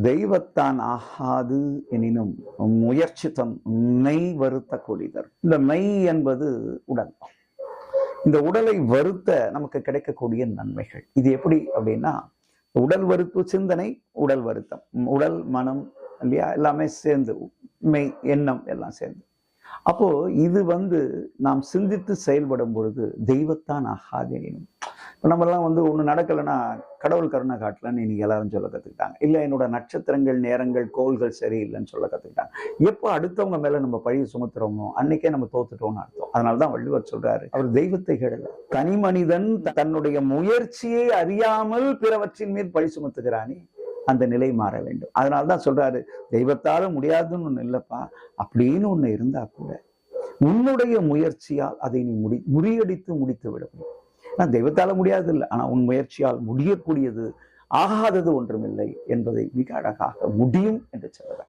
தெய்வத்தான் ஆகாது எனினும் முயற்சி தன் நெய் வருத்த கொடிதர். இந்த நெய் என்பது உடல். இந்த உடலை வருத்த நமக்கு கிடைக்கக்கூடிய நன்மைகள் இது எப்படி அப்படின்னா, உடல் வருத்து சிந்தனை, உடல் வருத்தம், உடல் மனம் இல்லையா, எல்லாமே சேர்ந்து, மெய் எண்ணம் எல்லாம் சேர்ந்து. அப்போ இது நாம் சிந்தித்து செயல்படும் பொழுது தெய்வத்தான் ஆகாது எனினும். இப்போ நம்மலாம் ஒன்று நடக்கலைன்னா கடவுள் கருணை காட்டலன்னு இன்னைக்கு எல்லாரும் சொல்ல கற்றுக்கிட்டாங்க. இல்லை என்னோட நட்சத்திரங்கள் நேரங்கள் கோள்கள் சரியில்லைன்னு சொல்ல கற்றுக்கிட்டாங்க. எப்போ அடுத்தவங்க மேலே நம்ம பழியை சுமத்துறோமோ அன்னைக்கே நம்ம தோத்துட்டோம்னு அர்த்தம். அதனால தான் வள்ளுவர் சொல்றாரு, அவர் தெய்வத்தை கேடல, தனி மனிதன் தன்னுடைய முயற்சியை அறியாமல் பிறவற்றின் மீது பழி சுமத்துகிறானே அந்த நிலை மாற வேண்டும். அதனால்தான் சொல்றாரு, தெய்வத்தால முடியாதுன்னு ஒண்ணு இல்லப்பா, அப்படின்னு ஒண்ணு இருந்தா கூட உன்னுடைய முயற்சியால் அதை நீ முறியடித்து முடித்து விட முடியும். தெய்வத்தால முடியாது இல்லை, ஆனா உன் முயற்சியால் முடியக்கூடியது ஆகாதது ஒன்றுமில்லை என்பதை மிக அழகாக முடியும் என்று சொல்றார்.